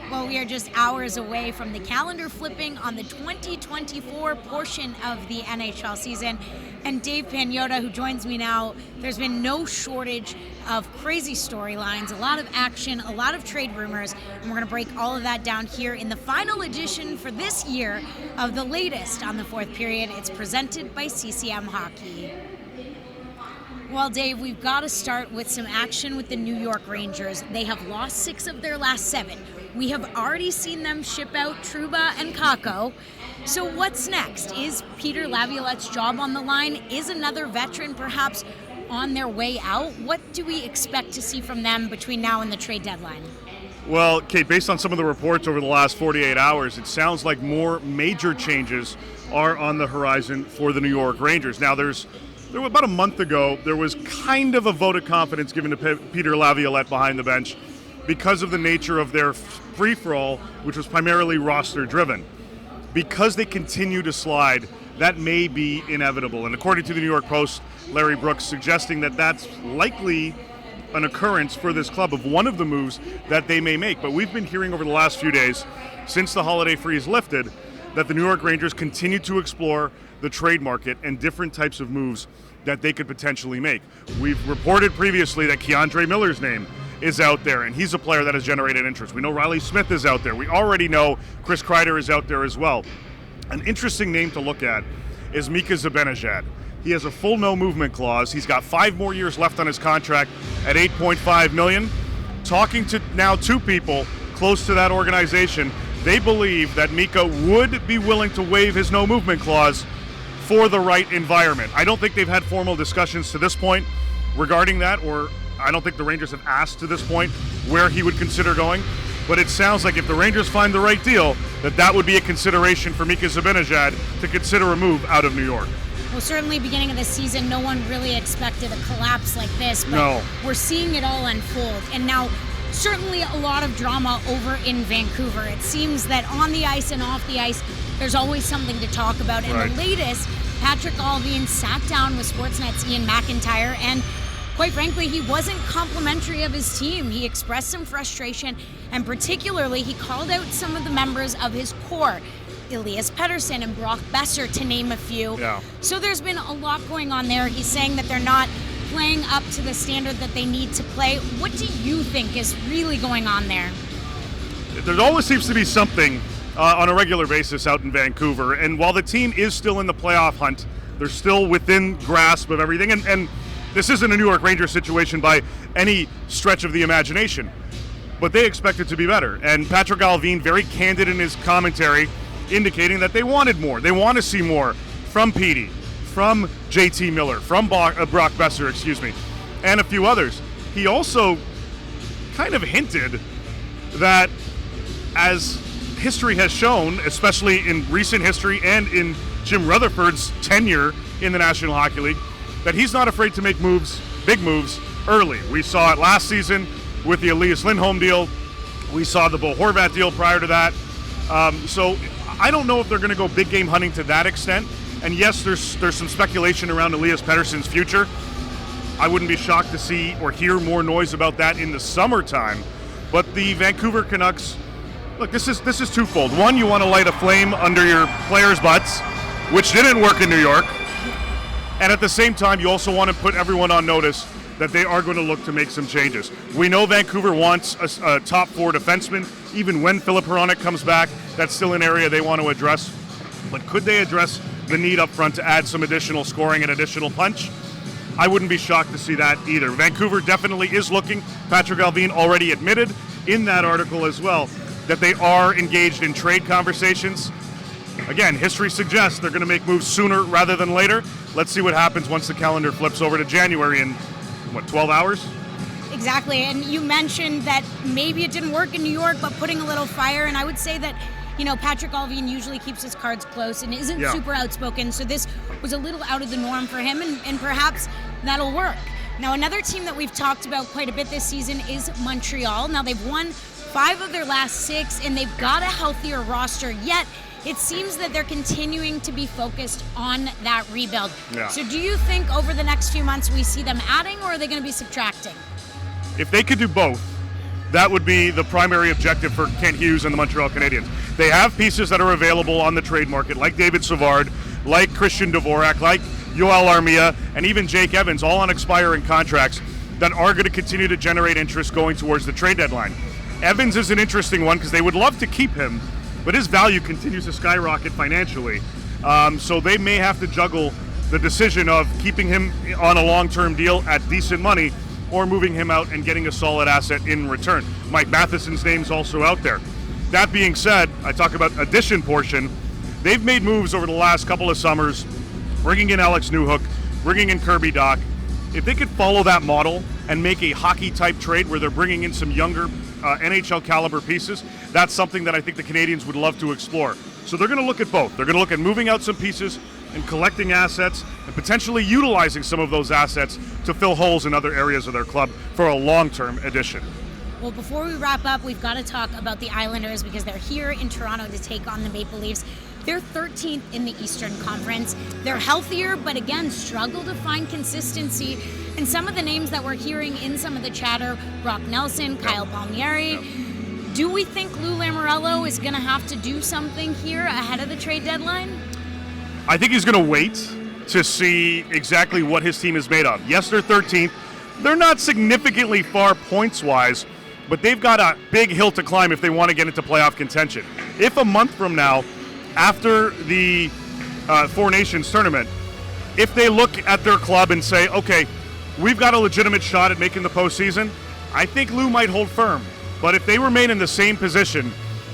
Well, we are just hours away from the calendar flipping on the 2024 portion of the NHL season. And Dave Pagnotta, who joins me now, there's been no shortage of crazy storylines, a lot of action, a lot of trade rumors, and we're going to break all of that down here in the final edition for this year of the latest on the fourth period. It's presented by CCM Hockey. Well, Dave, we've got to start with some action with the New York Rangers. They have lost 6 of their last 7. We have already seen them ship out Trouba and Kakko. So what's next? Is Peter Laviolette's job on the line? Is another veteran perhaps on their way out? What do we expect to see from them between now and the trade deadline? Well, Kate, based on some of the reports over the last 48 hours, it sounds like more major changes are on the horizon for the New York Rangers. Now, about a month ago, there was kind of a vote of confidence given to Peter Laviolette behind the bench because of the nature of their free-for-all, which was primarily roster-driven. Because they continue to slide, that may be inevitable. And according to the New York Post, Larry Brooks suggesting that that's likely an occurrence for this club of one of the moves that they may make. But we've been hearing over the last few days, since the holiday freeze lifted, that the New York Rangers continue to explore the trade market and different types of moves that they could potentially make. We've reported previously that Keandre Miller's name is out there, and he's a player that has generated interest. We know Riley Smith is out there. We already know Chris Kreider is out there as well. An interesting name to look at is Mika Zibanejad. He has a full no-movement clause. He's got 5 more years left on his contract at $8.5 million. Talking to now 2 people close to that organization, they believe that Mika would be willing to waive his no-movement clause for the right environment. I don't think they've had formal discussions to this point regarding that, or I don't think the Rangers have asked to this point where he would consider going. But it sounds like if the Rangers find the right deal, that would be a consideration for Mika Zibanejad to consider a move out of New York. Well, certainly beginning of the season, no one really expected a collapse like this, but we're seeing it all unfold. And now, certainly a lot of drama over in Vancouver. It seems that on the ice and off the ice, there's always something to talk about. And the latest, Patrik Allvin sat down with Sportsnet's Ian McIntyre, and quite frankly, he wasn't complimentary of his team. He expressed some frustration, and particularly, he called out some of the members of his core, Elias Pettersson and Brock Besser, to name a few. Yeah. So there's been a lot going on there. He's saying that they're not playing up to the standard that they need to play. What do you think is really going on there? There always seems to be something on a regular basis out in Vancouver, and while the team is still in the playoff hunt, they're still within grasp of everything, and this isn't a New York Rangers situation by any stretch of the imagination, but they expect it to be better. And Patrik Allvin, very candid in his commentary, indicating that they wanted more. They want to see more from Petey, from JT Miller, from Brock Besser, and a few others. He also kind of hinted that, as history has shown, especially in recent history and in Jim Rutherford's tenure in the National Hockey League, that he's not afraid to make moves, big moves, early. We saw it last season with the Elias Lindholm deal. We saw the Bo Horvat deal prior to that. So I don't know if they're going to go big game hunting to that extent. And yes, there's some speculation around Elias Pettersson's future. I wouldn't be shocked to see or hear more noise about that in the summertime. But the Vancouver Canucks, look, this is twofold. One, you want to light a flame under your players' butts, which didn't work in New York. And at the same time, you also want to put everyone on notice that they are going to look to make some changes. We know Vancouver wants a top 4 defenseman. Even when Filip Hronek comes back, that's still an area they want to address. But could they address the need up front to add some additional scoring and additional punch? I wouldn't be shocked to see that either. Vancouver definitely is looking. Patrik Allvin already admitted in that article as well that they are engaged in trade conversations. Again, history suggests they're going to make moves sooner rather than later. Let's see what happens once the calendar flips over to January in, 12 hours? Exactly, and you mentioned that maybe it didn't work in New York, but putting a little fire, and I would say that, Patrik Allvin usually keeps his cards close and isn't super outspoken, so this was a little out of the norm for him, and perhaps that'll work. Now, another team that we've talked about quite a bit this season is Montreal. Now, they've won 5 of their last 6, and they've got a healthier roster, yet it seems that they're continuing to be focused on that rebuild. Yeah. So do you think over the next few months we see them adding, or are they going to be subtracting? If they could do both, that would be the primary objective for Kent Hughes and the Montreal Canadiens. They have pieces that are available on the trade market, like David Savard, like Christian Dvorak, like Yoel Armia, and even Jake Evans, all on expiring contracts that are going to continue to generate interest going towards the trade deadline. Evans is an interesting one because they would love to keep him, but his value continues to skyrocket financially. So they may have to juggle the decision of keeping him on a long-term deal at decent money or moving him out and getting a solid asset in return. Mike Matheson's name's also out there. That being said, I talk about addition portion. They've made moves over the last couple of summers, bringing in Alex Newhook, bringing in Kirby Dach. If they could follow that model and make a hockey-type trade where they're bringing in some younger NHL caliber pieces, that's something that I think the Canadiens would love to explore. So they're going to look at both. They're going to look at moving out some pieces and collecting assets and potentially utilizing some of those assets to fill holes in other areas of their club for a long-term addition. Well, before we wrap up, we've got to talk about the Islanders because they're here in Toronto to take on the Maple Leafs. They're 13th in the Eastern Conference. They're healthier, but again, struggle to find consistency. And some of the names that we're hearing in some of the chatter, Brock Nelson, Kyle Palmieri. Do we think Lou Lamoriello is going to have to do something here ahead of the trade deadline? I think he's going to wait to see exactly what his team is made of. Yes, they're 13th. They're not significantly far points-wise, but they've got a big hill to climb if they want to get into playoff contention. If a month from now, after the Four Nations tournament, if they look at their club and say, okay, we've got a legitimate shot at making the postseason, I think Lou might hold firm. But if they remain in the same position,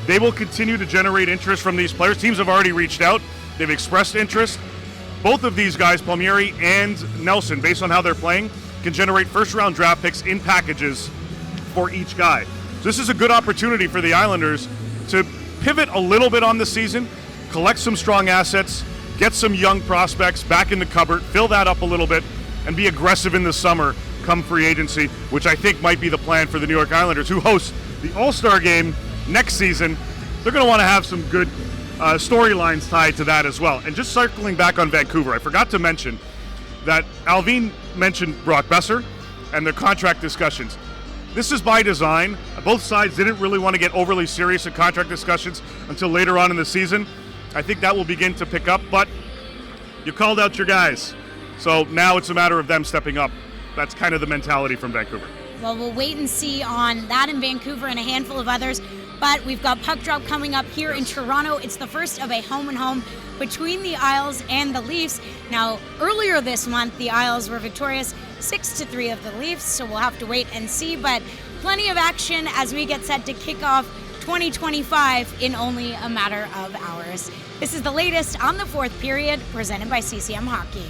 they will continue to generate interest from these players. Teams have already reached out. They've expressed interest. Both of these guys, Palmieri and Nelson, based on how they're playing, can generate first-round draft picks in packages for each guy. So this is a good opportunity for the Islanders to pivot a little bit on the season, collect some strong assets, get some young prospects back in the cupboard, fill that up a little bit, and be aggressive in the summer come free agency, which I think might be the plan for the New York Islanders, who host the All-Star Game next season. They're going to want to have some good storylines tied to that as well. And just circling back on Vancouver, I forgot to mention that Allvin mentioned Brock Besser and their contract discussions. This is by design. Both sides didn't really want to get overly serious in contract discussions until later on in the season. I think that will begin to pick up, but you called out your guys. So now it's a matter of them stepping up. That's kind of the mentality from Vancouver. Well, we'll wait and see on that in Vancouver and a handful of others. But we've got Puck Drop coming up here in Toronto. It's the first of a home-and-home between the Isles and the Leafs. Now, earlier this month, the Isles were victorious 6-3 of the Leafs, so we'll have to wait and see. But plenty of action as we get set to kick off 2025 in only a matter of hours. This is the latest on the fourth period, presented by CCM Hockey.